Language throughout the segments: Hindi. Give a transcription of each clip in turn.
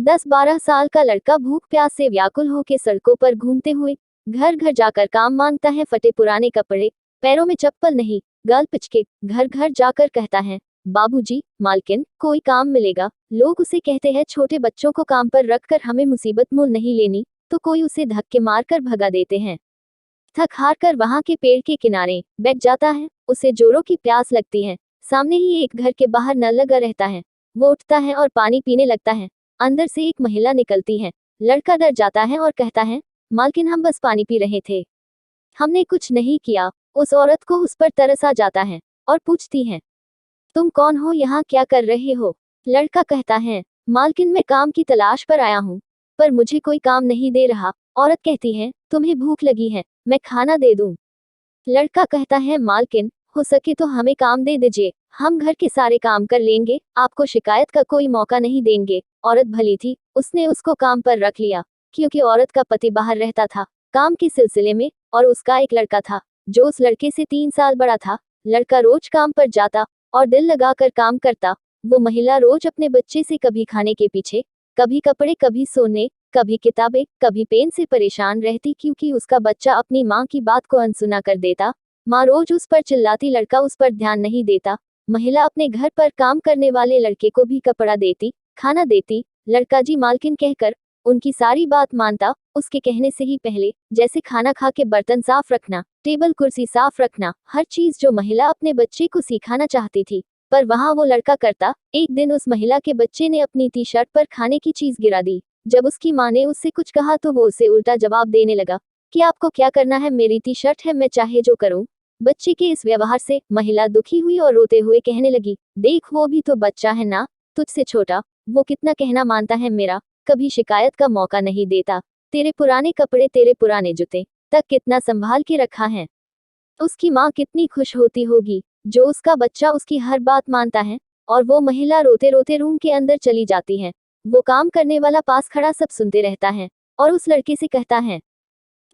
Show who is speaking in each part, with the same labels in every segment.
Speaker 1: 10-12 साल का लड़का भूख प्यास से व्याकुल होकर सड़कों पर घूमते हुए घर घर जाकर काम मांगता है। फटे पुराने कपड़े, पैरों में चप्पल नहीं, गाल पिचके, घर घर जाकर कहता है, बाबूजी, मालकिन, कोई काम मिलेगा। लोग उसे कहते हैं, छोटे बच्चों को काम पर रखकर हमें मुसीबत मोल नहीं लेनी, तो कोई उसे धक्के मारकर भगा देते हैं। थक हार कर वहां के पेड़ के किनारे बैठ जाता है। उसे जोरों की प्यास लगती है। सामने ही एक घर के बाहर नल लगा रहता है। वो उठता है और पानी पीने लगता है। अंदर से एक महिला निकलती है। लड़का डर जाता है और कहता है, मालकिन, हम बस पानी पी रहे थे, हमने कुछ नहीं किया। उस औरत को उस पर तरस आ जाता है और पूछती है, तुम कौन हो, यहाँ क्या कर रहे हो? लड़का कहता है, मालकिन, मैं काम की तलाश पर आया हूँ, पर मुझे कोई काम नहीं दे रहा। औरत कहती है, तुम्हें भूख लगी है, मैं खाना दे दूं? लड़का कहता है, मालकिन, हो सके तो हमें काम दे दीजिए, हम घर के सारे काम कर लेंगे, आपको शिकायत का कोई मौका नहीं देंगे। औरत भली थी, उसने उसको काम पर रख लिया, क्योंकि औरत का पति बाहर रहता था काम के सिलसिले में, और उसका एक लड़का था जो उस लड़के से 3 साल बड़ा था। लड़का रोज काम पर जाता और दिल लगाकर काम करता। वो महिला रोज अपने बच्चे से कभी खाने के पीछे, कभी कपड़े, कभी सोने, कभी किताबें, कभी पेन से परेशान रहती, क्योंकि उसका बच्चा अपनी माँ की बात को अनसुना कर देता। माँ रोज उस पर चिल्लाती, लड़का उस पर ध्यान नहीं देता। महिला अपने घर पर काम करने वाले लड़के को भी कपड़ा देती, खाना देती। लड़का जी मालकिन कहकर उनकी सारी बात मानता, उसके कहने से ही पहले, जैसे खाना खा के बर्तन साफ रखना, टेबल कुर्सी साफ रखना, हर चीज जो महिला अपने बच्चे को सिखाना चाहती थी, पर वहाँ वो लड़का करता। एक दिन उस महिला के बच्चे ने अपनी टी शर्ट पर खाने की चीज गिरा दी। जब उसकी माँ ने उससे कुछ कहा तो वो उसे उल्टा जवाब देने लगा कि आपको क्या करना है, मेरी टी शर्ट है, मैं चाहे जो करूं। बच्चे के इस व्यवहार से महिला दुखी हुई और रोते हुए कहने लगी, देख, वो भी तो बच्चा है ना, तुझसे छोटा, वो कितना कहना मानता है मेरा, कभी शिकायत का मौका नहीं देता। तेरे पुराने कपड़े, तेरे पुराने जूते तक कितना संभाल के रखा है। उसकी माँ कितनी खुश होती होगी जो उसका बच्चा उसकी हर बात मानता है। और वो महिला रोते रोते रूम के अंदर चली जाती है। वो काम करने वाला पास खड़ा सब सुनते रहता है और उस लड़के से कहता है,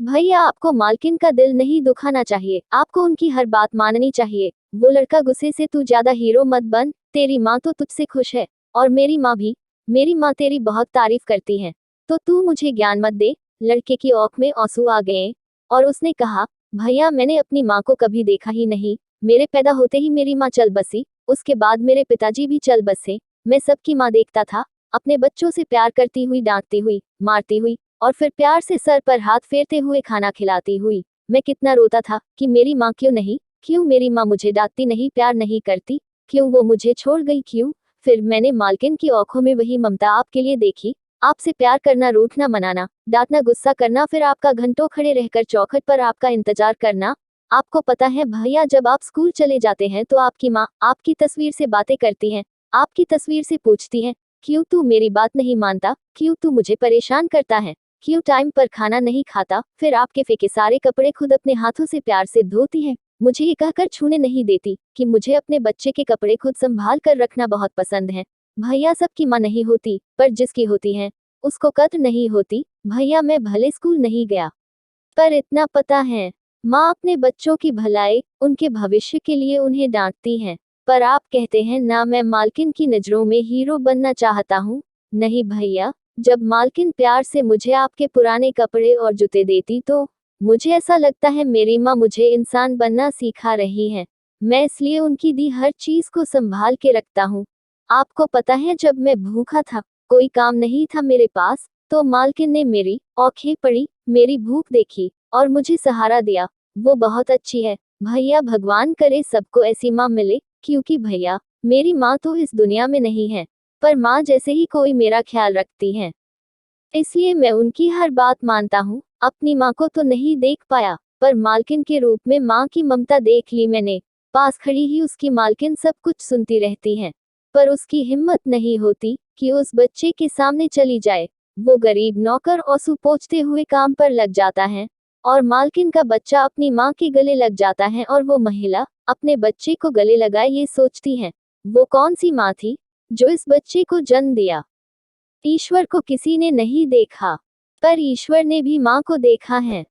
Speaker 1: भैया, आपको मालकिन का दिल नहीं दुखाना चाहिए, आपको उनकी हर बात माननी चाहिए। वो लड़का गुस्से से, तू ज्यादा हीरो मत बन, तेरी माँ तो तुझसे खुश है, और मेरी माँ भी, मेरी माँ तेरी बहुत तारीफ करती है, तो तू मुझे ज्ञान मत दे। लड़के की आंख में आंसू आ गए और उसने कहा, भैया, मैंने अपनी माँ को कभी देखा ही नहीं, मेरे पैदा होते ही मेरी माँ चल बसी, उसके बाद मेरे पिताजी भी चल बसे। मैं सबकी माँ देखता था, अपने बच्चों से प्यार करती हुई, डांटती हुई, मारती हुई, और फिर प्यार से सर पर हाथ फेरते हुए खाना खिलाती हुई। मैं कितना रोता था कि मेरी माँ क्यों नहीं, क्यों मेरी माँ मुझे डांटती नहीं, प्यार नहीं करती, क्यों वो मुझे छोड़ गई, क्यों? फिर मैंने मालकिन की आंखों में वही ममता आपके लिए देखी, आपसे प्यार करना, रूठना, मनाना, डांटना, गुस्सा करना, फिर आपका घंटों खड़े रहकर चौखट पर आपका इंतजार करना। आपको पता है भैया, जब आप स्कूल चले जाते हैं तो आपकी माँ आपकी तस्वीर से बातें करती है, आपकी तस्वीर से पूछती है, क्यों तू मेरी बात नहीं मानता, क्यों तू मुझे परेशान करता है, क्यों टाइम पर खाना नहीं खाता। फिर आपके फेंके सारे कपड़े खुद अपने हाथों से प्यार से धोती है, मुझे ये कहकर छूने नहीं देती कि मुझे अपने बच्चे के कपड़े खुद संभाल कर रखना बहुत पसंद है। भैया, सबकी माँ नहीं होती, पर जिसकी होती है उसको कद्र नहीं होती। भैया, मैं भले स्कूल नहीं गया, पर इतना पता है, माँ अपने बच्चों की भलाई, उनके भविष्य के लिए उन्हें डांटती है। पर आप कहते हैं ना, मैं मालकिन की नजरों में हीरो बनना चाहता हूँ। नहीं भैया, जब मालकिन प्यार से मुझे आपके पुराने कपड़े और जूते देती तो मुझे ऐसा लगता है मेरी माँ मुझे इंसान बनना सिखा रही है। मैं इसलिए उनकी दी हर चीज को संभाल के रखता हूँ। आपको पता है, जब मैं भूखा था, कोई काम नहीं था मेरे पास, तो मालकिन ने मेरी आंखें पड़ी, मेरी भूख देखी और मुझे सहारा दिया। वो बहुत अच्छी है भैया, भगवान करे सबको ऐसी माँ मिले, क्योंकि भैया, मेरी माँ तो इस दुनिया में नहीं है, पर माँ जैसे ही कोई मेरा ख्याल रखती है, इसलिए मैं उनकी हर बात मानता हूँ। अपनी माँ को तो नहीं देख पाया, पर मालकिन के रूप में माँ की ममता देख ली मैंने। पास खड़ी ही उसकी मालकिन सब कुछ सुनती रहती है, पर उसकी हिम्मत नहीं होती कि उस बच्चे के सामने चली जाए। वो गरीब नौकर आंसू पोंछते हुए काम पर लग जाता है और मालकिन का बच्चा अपनी माँ के गले लग जाता है, और वो महिला अपने बच्चे को गले लगाए ये सोचती है, वो कौन सी माँ थी जो इस बच्चे को जन्म दिया। ईश्वर को किसी ने नहीं देखा, पर ईश्वर ने भी माँ को देखा है।